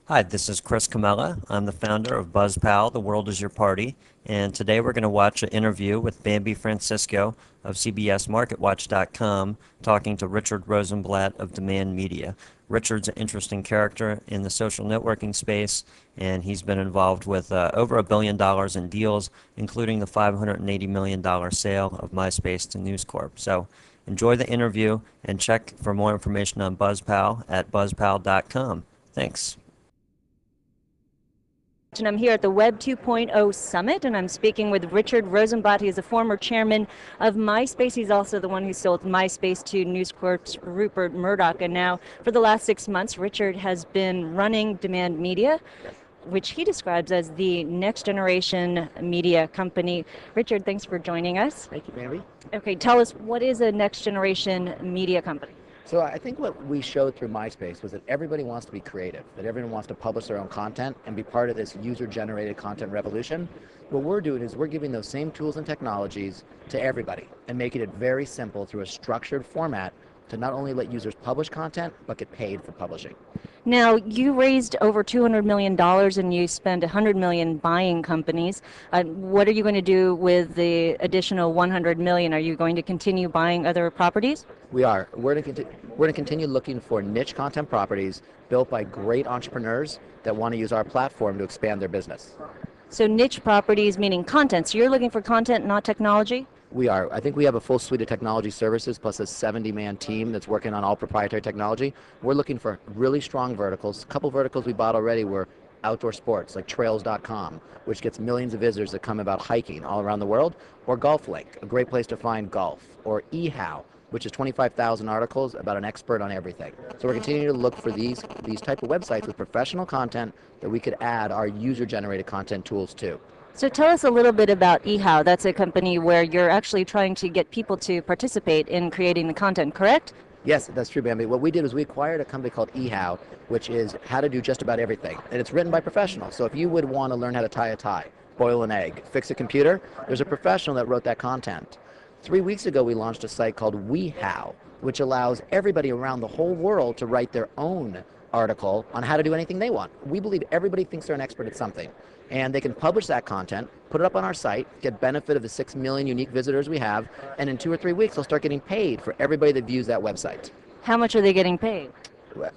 Hi, this is Chris Camella. I'm the founder of buzzpal, The World Is Your Party, and today we're going to watch an interview with Bambi Francisco of CBSMarketWatch.com talking to Richard Rosenblatt of Demand Media. Richard's an interesting character in the social networking space, and he's been involved with over $1 billion in deals, including the $580 million sale of MySpace to News Corp. So enjoy the interview and check for more information on buzzpal at buzzpal.com. Thanks. And I'm here at the Web 2.0 Summit, and I'm speaking with Richard Rosenblatt. He is the former chairman of MySpace. He's also the one who sold MySpace to News Corp's Rupert Murdoch. And now, for the last 6 months, Richard has been running Demand Media, which he describes as the next generation media company. Richard, thanks for joining us. Thank you, Bambi. Okay, tell us, what is a next generation media company? So I think what we showed through MySpace was that everybody wants to be creative, that everyone wants to publish their own content and be part of this user-generated content revolution. What we're doing is we're giving those same tools and technologies to everybody and making it very simple through a structured format to not only let users publish content, but get paid for publishing. Now, you raised over $200 million and you spent $100 million buying companies. What are you going to do with the additional $100 million? Are you going to continue buying other properties? We are. We're going to continue looking for niche content properties built by great entrepreneurs that want to use our platform to expand their business. So niche properties meaning content. So you're looking for content, not technology? We are. I think we have a full suite of technology services plus a 70-man team that's working on all proprietary technology. We're looking for really strong verticals. A couple verticals we bought already were outdoor sports, like trails.com, which gets millions of visitors that come about hiking all around the world, or Golf Link, a great place to find golf, or eHow, which is 25,000 articles about an expert on everything. So we're continuing to look for these type of websites with professional content that we could add our user-generated content tools to. So tell us a little bit about eHow. That's a company where you're actually trying to get people to participate in creating the content, correct? Yes, that's true, Bambi. What we did was we acquired a company called eHow, which is how to do just about everything. And it's written by professionals. So if you would want to learn how to tie a tie, boil an egg, fix a computer, there's a professional that wrote that content. 3 weeks ago, we launched a site called WeHow, which allows everybody around the whole world to write their own article on how to do anything they want. We believe everybody thinks they're an expert at something, and they can publish that content, put it up on our site, get benefit of the 6 million unique visitors we have, and in 2 or 3 weeks they'll start getting paid for everybody that views that website. How much are they getting paid?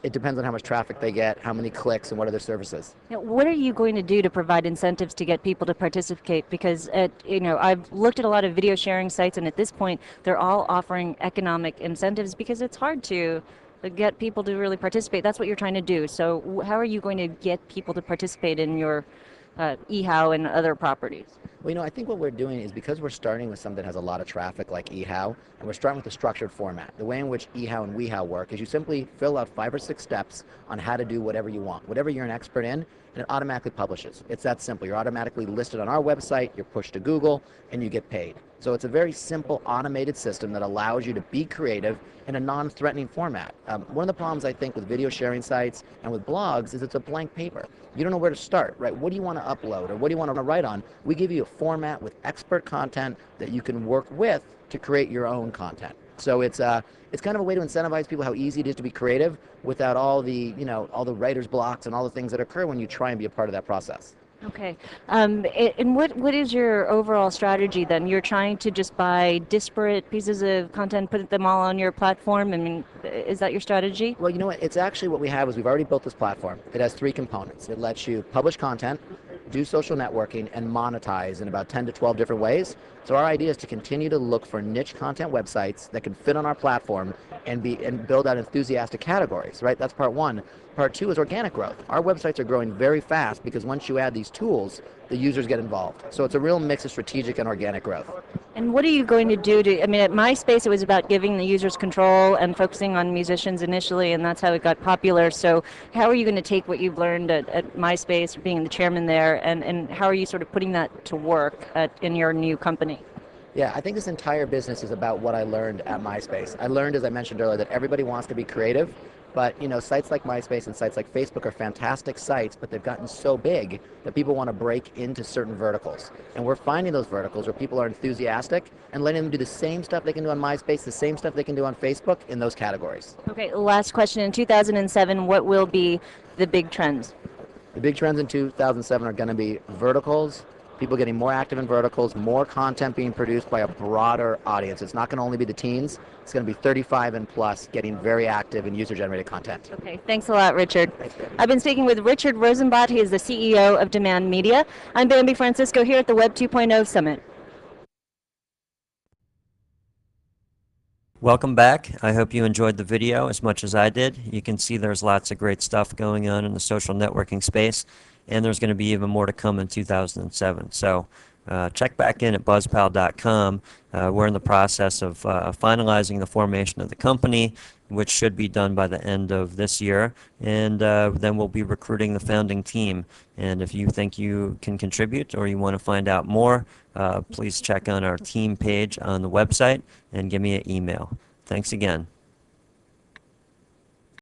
It depends on how much traffic they get, how many clicks, and what other services. Now, what are you going to do to provide incentives to get people to participate? Because I've looked at a lot of video sharing sites, and at this point they're all offering economic incentives because it's hard to get people to really participate. That's what you're trying to do. So how are you going to get people to participate in your eHow and other properties? Well, I think what we're doing is because we're starting with something that has a lot of traffic like eHow, and we're starting with a structured format. The way in which eHow and WeHow work is you simply fill out 5 or 6 steps on how to do whatever you want, whatever you're an expert in, and it automatically publishes. It's that simple. You're automatically listed on our website, you're pushed to Google, and you get paid. So it's a very simple automated system that allows you to be creative in a non-threatening format. One of the problems I think with video sharing sites and with blogs is it's a blank paper. You don't know where to start, right? What do you want to upload or what do you want to write on? We give you a format with expert content that you can work with to create your own content. So it's kind of a way to incentivize people how easy it is to be creative without all the all the writer's blocks and all the things that occur when you try and be a part of that process. Okay. And what is your overall strategy then? You're trying to just buy disparate pieces of content, put them all on your platform? I mean, is that your strategy? Well, you know what? It's actually what we have is we've already built this platform. It has 3 components. It lets you publish content, do social networking, and monetize in about 10 to 12 different ways. So our idea is to continue to look for niche content websites that can fit on our platform and build out enthusiastic categories, right? That's part 1. Part 2 is organic growth. Our websites are growing very fast because once you add these tools, the users get involved. So it's a real mix of strategic and organic growth. And what are you going to do to, at MySpace it was about giving the users control and focusing on musicians initially, and that's how it got popular. So how are you going to take what you've learned at MySpace, being the chairman there, and how are you sort of putting that to work in your new company? Yeah, I think this entire business is about what I learned at MySpace. I learned, as I mentioned earlier, that everybody wants to be creative, but sites like MySpace and sites like Facebook are fantastic sites, but they've gotten so big that people want to break into certain verticals. And we're finding those verticals where people are enthusiastic and letting them do the same stuff they can do on MySpace, the same stuff they can do on Facebook in those categories. Okay, last question. In 2007, what will be the big trends? The big trends in 2007 are going to be verticals, people getting more active in verticals, more content being produced by a broader audience. It's not going to only be the teens. It's going to be 35 and plus getting very active in user-generated content. Okay, thanks a lot, Richard. Thanks, Ben. I've been speaking with Richard Rosenblatt. He is the CEO of Demand Media. I'm Bambi Francisco here at the Web 2.0 Summit. Welcome back. I hope you enjoyed the video as much as I did. You can see there's lots of great stuff going on in the social networking space, and there's going to be even more to come in 2007. So check back in at buzzpal.com. We're in the process of finalizing the formation of the company, which should be done by the end of this year, and then we'll be recruiting the founding team. And if you think you can contribute or you want to find out more, please check on our team page on the website and give me an email. Thanks again.